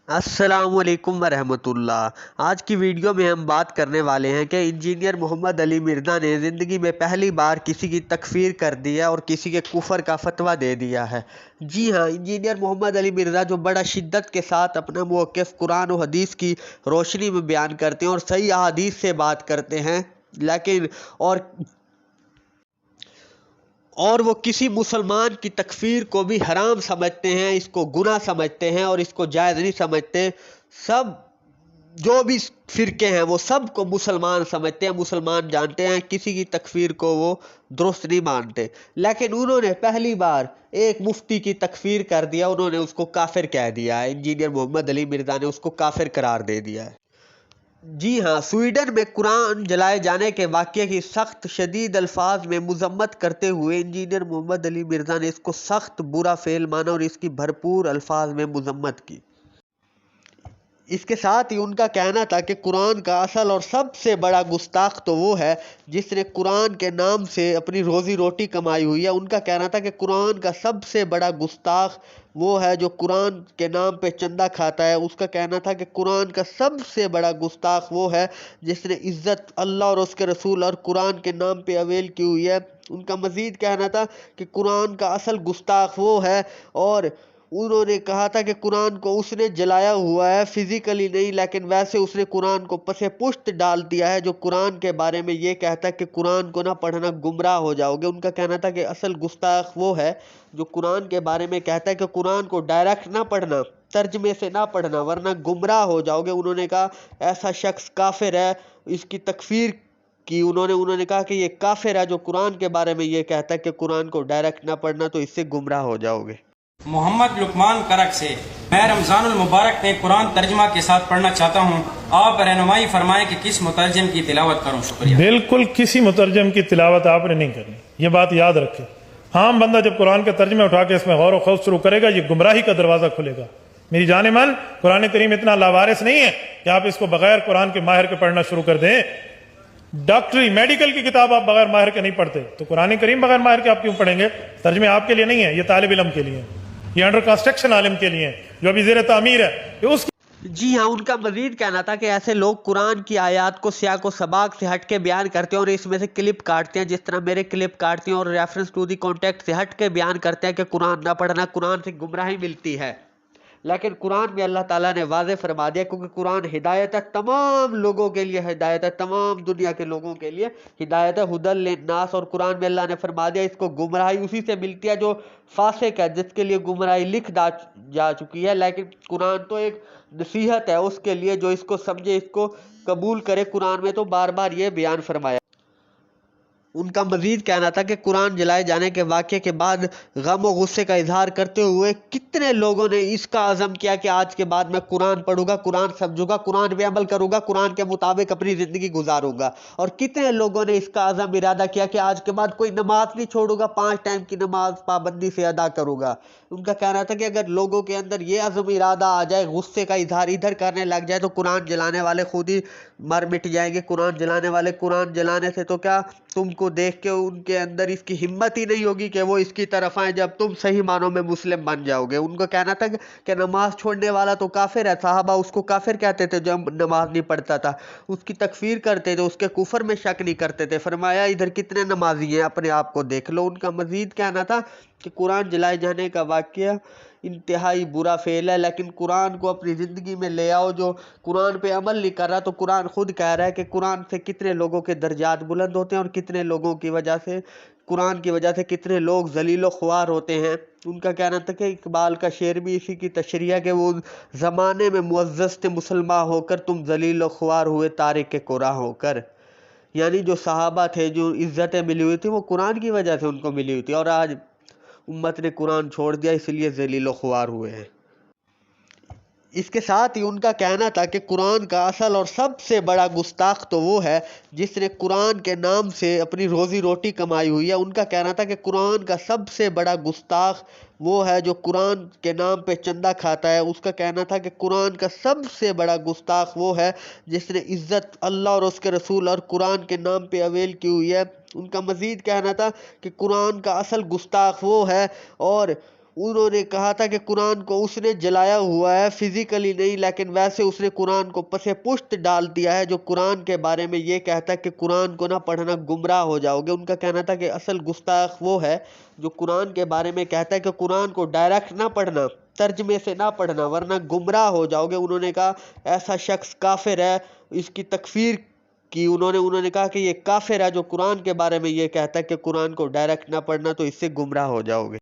السلام علیکم ورحمۃ اللہ۔ آج کی ویڈیو میں ہم بات کرنے والے ہیں کہ انجینئر محمد علی مرزا نے زندگی میں پہلی بار کسی کی تکفیر کر دیا اور کسی کے کفر کا فتویٰ دے دیا ہے۔ جی ہاں، انجینئر محمد علی مرزا جو بڑا شدت کے ساتھ اپنا موقف قرآن و حدیث کی روشنی میں بیان کرتے ہیں اور صحیح احادیث سے بات کرتے ہیں، لیکن اور وہ کسی مسلمان کی تکفیر کو بھی حرام سمجھتے ہیں، اس کو گناہ سمجھتے ہیں اور اس کو جائز نہیں سمجھتے۔ سب جو بھی فرقے ہیں وہ سب کو مسلمان سمجھتے ہیں، مسلمان جانتے ہیں، کسی کی تکفیر کو وہ درست نہیں مانتے۔ لیکن انہوں نے پہلی بار ایک مفتی کی تکفیر کر دیا، انہوں نے اس کو کافر کہہ دیا ہے۔ انجینئر محمد علی مرزا نے اس کو کافر قرار دے دیا ہے۔ جی ہاں، سویڈن میں قرآن جلائے جانے کے واقعے کی سخت شدید الفاظ میں مذمت کرتے ہوئے انجینئر محمد علی مرزا نے اس کو سخت برا فعل مانا اور اس کی بھرپور الفاظ میں مذمت کی۔ اس کے ساتھ ہی ان کا کہنا تھا کہ قرآن کا اصل اور سب سے بڑا گستاخ تو وہ ہے جس نے قرآن کے نام سے اپنی روزی روٹی کمائی ہوئی ہے۔ ان کا کہنا تھا کہ قرآن کا سب سے بڑا گستاخ وہ ہے جو قرآن کے نام پہ چندہ کھاتا ہے۔ اس کا کہنا تھا کہ قرآن کا سب سے بڑا گستاخ وہ ہے جس نے عزت اللہ اور اس کے رسول اور قرآن کے نام پہ اویل کی ہوئی ہے۔ ان کا مزید کہنا تھا کہ قرآن کا اصل گستاخ وہ ہے، اور انہوں نے کہا تھا کہ قرآن کو اس نے جلایا ہوا ہے، فزیکلی نہیں لیکن ویسے اس نے قرآن کو پس پشت ڈال دیا ہے، جو قرآن کے بارے میں یہ کہتا ہے کہ قرآن کو نہ پڑھنا گمراہ ہو جاؤ گے۔ ان کا کہنا تھا کہ اصل گستاخ وہ ہے جو قرآن کے بارے میں کہتا ہے کہ قرآن کو ڈائریکٹ نہ پڑھنا، ترجمے سے نہ پڑھنا ورنہ گمراہ ہو جاؤ گے۔ انہوں نے کہا ایسا شخص کافر ہے، اس کی تکفیر کی۔ انہوں نے کہا کہ یہ کافر ہے جو قرآن کے بارے میں یہ کہتا ہے کہ قرآن کو ڈائریکٹ نہ پڑھنا، تو اس سے گمراہ ہو جاؤ گے۔ محمد لقمان کرک سے میں رمضان المبارک میں قرآن ترجمہ کے ساتھ پڑھنا چاہتا ہوں، آپ رہنمائی فرمائیں کہ کس مترجم کی تلاوت کروں؟ شکریہ۔ بالکل کسی مترجم کی تلاوت آپ نے نہیں کرنی، یہ بات یاد رکھیں۔ عام بندہ جب قرآن کے ترجمے اٹھا کے اس میں غور و خوض شروع کرے گا، یہ گمراہی کا دروازہ کھلے گا۔ میری جان من، قرآن کریم اتنا لاوارث نہیں ہے کہ آپ اس کو بغیر قرآن کے ماہر کے پڑھنا شروع کر دیں۔ ڈاکٹری میڈیکل کی کتاب آپ بغیر ماہر کے نہیں پڑھتے، تو قرآن کریم بغیر ماہر کے آپ کیوں پڑھیں گے؟ ترجمے آپ کے لیے نہیں ہے، یہ طالب علم کے لیے ہے، یہ انڈر کنسٹرکشن عالم کے لیے ہے جو ابھی زیر تعمیر ہے۔ اس جی ہاں، ان کا مزید کہنا تھا کہ ایسے لوگ قرآن کی آیات کو سیاق و سباق سے ہٹ کے بیان کرتے ہیں اور اس میں سے کلپ کاٹتے ہیں، جس طرح میرے کلپ کاٹتے ہیں، اور ریفرنس ٹو دی کانٹیکٹ سے ہٹ کے بیان کرتے ہیں کہ قرآن نہ پڑھنا، قرآن سے گمراہی ملتی ہے۔ لیکن قرآن میں اللہ تعالیٰ نے واضح فرما دیا، کیونکہ قرآن ہدایت ہے، تمام لوگوں کے لیے ہدایت ہے، تمام دنیا کے لوگوں کے لیے ہدایت ہے، ہدی للناس۔ اور قرآن میں اللہ نے فرما دیا اس کو گمراہی اسی سے ملتی ہے جو فاسق ہے، جس کے لیے گمراہی لکھ جا چکی ہے۔ لیکن قرآن تو ایک نصیحت ہے اس کے لیے جو اس کو سمجھے، اس کو قبول کرے۔ قرآن میں تو بار بار یہ بیان فرمایا۔ ان کا مزید کہنا تھا کہ قرآن جلائے جانے کے واقعے کے بعد غم و غصے کا اظہار کرتے ہوئے کتنے لوگوں نے اس کا عزم کیا کہ آج کے بعد میں قرآن پڑھوں گا، قرآن سمجھوں گا، قرآن پہ عمل کروں گا، قرآن کے مطابق اپنی زندگی گزاروں گا۔ اور کتنے لوگوں نے اس کا عزم ارادہ کیا کہ آج کے بعد کوئی نماز نہیں چھوڑوں گا، 5 ٹائم کی نماز پابندی سے ادا کروں گا۔ ان کا کہنا تھا کہ اگر لوگوں کے اندر یہ عزم ارادہ آ جائے، غصے کا اظہار ادھر کرنے لگ جائے، تو قرآن جلانے والے خود ہی مر مٹ جائیں گے۔ قرآن جلانے والے قرآن جلانے سے تو کیا، تم کو دیکھ کے ان کے اندر اس کی ہمت ہی نہیں ہوگی کہ وہ اس کی طرف آئیں جب تم صحیح معنوں میں مسلم بن جاؤ گے۔ ان کا کہنا تھا کہ نماز چھوڑنے والا تو کافر ہے، صحابہ اس کو کافر کہتے تھے جو نماز نہیں پڑھتا تھا، اس کی تکفیر کرتے تھے، اس کے کفر میں شک نہیں کرتے تھے۔ فرمایا ادھر کتنے نمازی ہیں، اپنے آپ کو دیکھ لو۔ ان کا مزید کہنا تھا کہ قرآن جلائے جانے کا واقعہ انتہائی برا فعل ہے، لیکن قرآن کو اپنی زندگی میں لے آؤ۔ جو قرآن پہ عمل نہیں کر رہا، تو قرآن خود کہہ رہا ہے کہ قرآن سے کتنے لوگوں کے درجات بلند ہوتے ہیں اور کتنے لوگوں کی وجہ سے، قرآن کی وجہ سے کتنے لوگ ذلیل و خوار ہوتے ہیں۔ ان کا کہنا تھا کہ اقبال کا شعر بھی اسی کی تشریح ہے کہ وہ زمانے میں معزز تھے مسلمان ہو کر، تم ذلیل و خوار ہوئے تارک قرآن ہو کر۔ یعنی جو صحابہ تھے، جو عزتیں ملی ہوئی تھی، وہ قرآن کی وجہ سے ان کو ملی ہوئی تھی، اور آج امت نے قرآن چھوڑ دیا، اس لیے ذلیل و خوار ہوئے ہیں۔ اس کے ساتھ ہی ان کا کہنا تھا کہ قرآن کا اصل اور سب سے بڑا گستاخ تو وہ ہے جس نے قرآن کے نام سے اپنی روزی روٹی کمائی ہوئی ہے۔ ان کا کہنا تھا کہ قرآن کا سب سے بڑا گستاخ وہ ہے جو قرآن کے نام پہ چندہ کھاتا ہے۔ اس کا کہنا تھا کہ قرآن کا سب سے بڑا گستاخ وہ ہے جس نے عزت اللہ اور اس کے رسول اور قرآن کے نام پہ اویل کی ہوئی ہے۔ ان کا مزید کہنا تھا کہ قرآن کا اصل گستاخ وہ ہے، اور انہوں نے کہا تھا کہ قرآن کو اس نے جلایا ہوا ہے، فزیکلی نہیں، لیکن ویسے اس نے قرآن کو پس پشت ڈال دیا ہے، جو قرآن کے بارے میں یہ کہتا ہے کہ قرآن کو نہ پڑھنا گمراہ ہو جاؤ گے۔ ان کا کہنا تھا کہ اصل گستاخ وہ ہے جو قرآن کے بارے میں کہتا ہے کہ قرآن کو ڈائریکٹ نہ پڑھنا، ترجمے سے نہ پڑھنا، ورنہ گمراہ ہو جاؤ گے۔ انہوں نے کہا ایسا شخص کافر ہے، اس کی تکفیر کی انہوں نے کہا کہ یہ کافر ہے جو قرآن کے بارے میں یہ کہتا ہے کہ قرآن کو ڈائریکٹ نہ پڑھنا، تو اس سے گمراہ ہو جاؤ گے۔